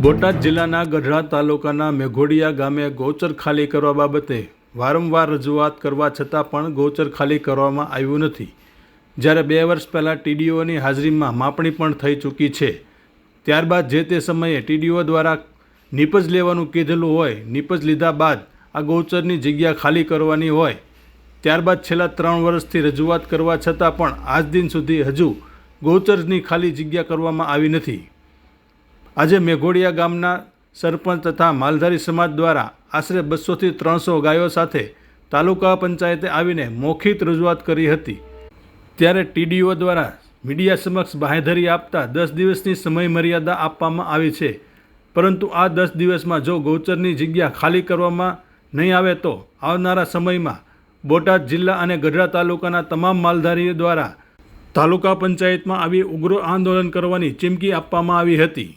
બોટાદ જિલ્લાના ગઢડા તાલુકાના મેઘોડિયા ગામે ગૌચર ખાલી કરવા બાબતે વારંવાર રજૂઆત કરવા છતાં પણ ગૌચર ખાલી કરવામાં આવ્યું નથી. જ્યારે 2 વર્ષ પહેલાં ટીડીઓની હાજરીમાં માપણી પણ થઈ ચૂકી છે. ત્યારબાદ જે તે સમયે ટીડીઓ દ્વારા નીપજ લેવાનું કીધેલું હોય, નીપજ લીધા બાદ આ ગૌચરની જગ્યા ખાલી કરવાની હોય. ત્યારબાદ છેલ્લા 3 વર્ષથી રજૂઆત કરવા છતાં પણ આજ દિન સુધી હજુ ગૌચરની ખાલી જગ્યા કરવામાં આવી નથી. આજે મેઘોડિયા ગામના સરપંચ તથા માલધારી સમાજ દ્વારા આશરે 200 થી 300 ગાયો સાથે તાલુકા પંચાયતે આવીને મૌખિક રજૂઆત કરી હતી. ત્યારે ટીડીઓ દ્વારા મીડિયા સમક્ષ બાંહેધરી આપતા 10 દિવસની સમય મર્યાદા આપવામાં આવી છે. પરંતુ આ 10 દિવસમાં જો ગૌચરની જગ્યા ખાલી કરવામાં નહીં આવે તો આવનારા સમયમાં બોટાદ જિલ્લા અને ગઢડા તાલુકાના તમામ માલધારીઓ દ્વારા તાલુકા પંચાયતમાં આવી ઉગ્ર આંદોલન કરવાની ચીમકી આપવામાં આવી હતી.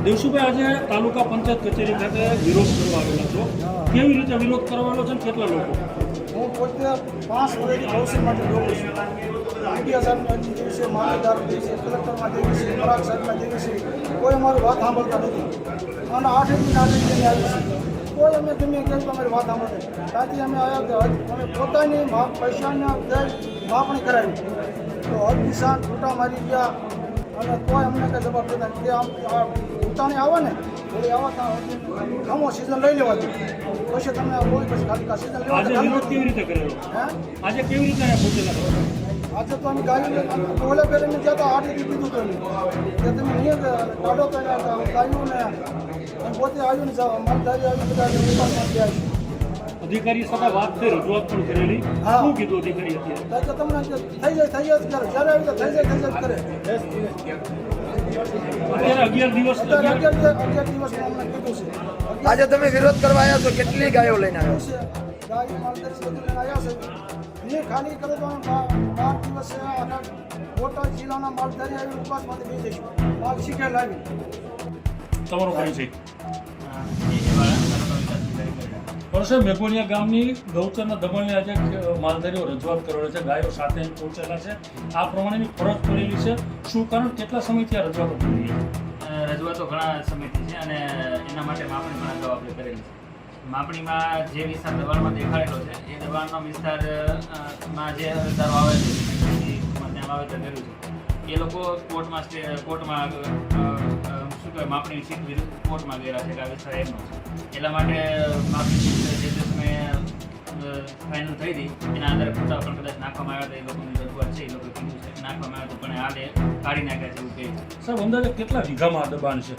દેવશુભાઈ, આજે તાલુકા પંચાયત કચેરી ખાતે વિરોધ કરવા આવેલા છો. કેવી રીતે વિરોધ કરવાનો છે? કેટલા લોકો? હું પોતે 5 વર્ષથી ગૌસેવા માટે દોડું છું. મીડિયા સાહેબના દિવસે, મામલતદાર દિવસે, કલેક્ટરમાં દિવસે, પરાગ સાહેબના દિવસે કોઈ અમારી વાત સાંભળતા નથી. અને 8 દિન આવી છે. કોઈ અમે ગમે કહ્યું અમારી વાત સાંભળે. ત્યાંથી અમે આવ્યા કે અમે પોતાની પૈસાના માપણી કરાવી તો હદ નિશાન છૂટા મારી ગયા. અને કોઈ અમને કંઈ જવાબ દેતા કે આમ ઉતાણી આવે ને થોડી આવતા ખમો સિઝન લઈ લેવા દે પછી તમને કોઈ પછી ખાલી સિઝન લેવા. આજે વિરોધ કેવી રીતે કરેલો? આજે કેવી રીતે અહીંયા પહોંચેલા? આજે તો અમે ગાયું ઓલે પહેલાં ત્યાં તો 8 દીધી કીધું હતું કે તમે નહીં કાઢો પહેલાં ગાયું ને પોતે આવ્યું ને માલધારી આવ્યું બધા વિભાગમાં ગયા છે. અધિકારી સાથે વાત થઈ, રજૂઆત પણ કરેલી. શું કીધું અધિકારી અત્યારે? કે તમને થઈ જાય કરે જ્યારે આવી તો થઈ જાય કરે. અત્યારે 11 દિવસ 11 દિવસમાં અમને કીધું છે. આજે તમે વિરોધ કરવા આવ્યા છો, કેટલી ગાયો લઈને આવ્યા છો? ગાયો માલધારી બધું લઈને આવ્યા છે. એ ખાલી કરો તો 12 દિવસે બોટાદ જિલ્લાના માલધારી આવી ઉપવાસમાંથી બેસી જઈશું. માલ શીખે લાવી. તમારો પરિચય? વર્ષે મેઘોડિયા ગામની ગૌચરના દબાણની આજે માલધારીઓ રજૂઆત કરેલી છે. ગાયો સાથે પહોંચેલા છે. આ પ્રમાણેની ફરજ પડેલી છે. શું કારણ? કેટલા સમયથી આ રજૂઆતો થઈ રહી છે? રજૂઆતો ઘણા સમયથી છે અને એના માટે માપણી પણ અગાઉ આપણે કરેલી છે. માપણીમાં જે વિસ્તાર દબાણમાં દેખાડેલો છે એ દબાણનો વિસ્તારમાં જે અરજદારો આવે છે ત્યાં વાવેતર કર્યું છે એ લોકો કોર્ટમાં શું કહેવાય માપણી સીટ વિરુદ્ધ કોર્ટમાં ગયેલા છે કે આ વિસ્તાર એમનો છે. એટલા માટે માપણી સીટ જે તે સમયે ફાઇનલ થઈ હતી એના આધારે ફોટા પણ કદાચ નાખવામાં આવ્યા હતા. એ લોકોની રજૂઆત છે, એ લોકોએ કીધું છે કે નાખવામાં આવ્યા પણ હાલે કાઢી નાખ્યા છે એવું કહે છે. સાહેબ, અંદાજે કેટલા વીઘામાં આ દબાણ છે?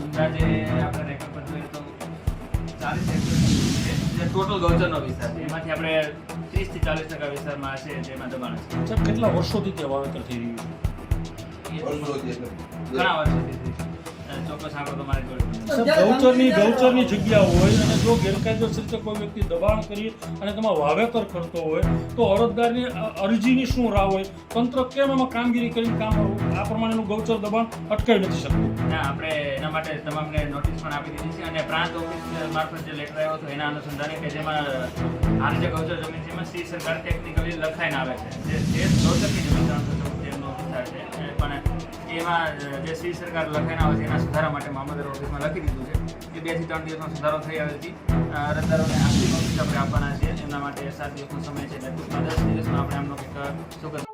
અંદાજે આપણે રેકોર્ડ પર જોઈએ તો 40 હેક્ટર છે જે ટોટલ ગૌચરનો વિસ્તાર છે. એમાંથી આપણે 30 થી 40% વિસ્તારમાં છે જેમાં દબાણ છે. સાહેબ, કેટલા વર્ષોથી ત્યાં વાવેતર થઈ રહ્યું છે? ઘણા વર્ષોથી ચોક્કસ આંકડો તો મારી જોડે. ગૌચરની જગ્યા હોય અને જો ગેરકાયદેસર રીતે કોઈ વ્યક્તિ દબાણ કરી અને તેમાં વાવેતર કરતો હોય તો અરજદારની અરજીની શું રાહ હોય? તંત્ર કેમ એમાં કામગીરી કરીને કામ આ પ્રમાણેનું ગૌચર દબાણ અટકાવી નથી શકતું? ના, આપણે એના માટે તમામને નોટિસ પણ આપી દીધી છે અને પ્રાંત ઓફિસ મારફત જે લેટર આવ્યો હતો એના અનુસંધાને કે જેમાં આ જે ગૌચર જમીન છે એમાં સી સરકાર ટેકનિકલી લખાઈને આવે છે જે ગૌચરની જમીન 314 વિસ્તાર છે પણ એમાં જે સી સરકાર લખાઈને આવે છે એના સુધારા માટે મામલતદાર ઓફિસમાં લખી દીધું છે કે 2 થી 3 દિવસનો સુધારો થઈ આવેથી અરજદારોને આખરી નોટિસ આપણે આપવાના છે એમના માટે 7 દિવસનો સમય છે એટલે ટૂંકમાં 10 દિવસમાં આપણે એમનો કંઈક ચોક્કસ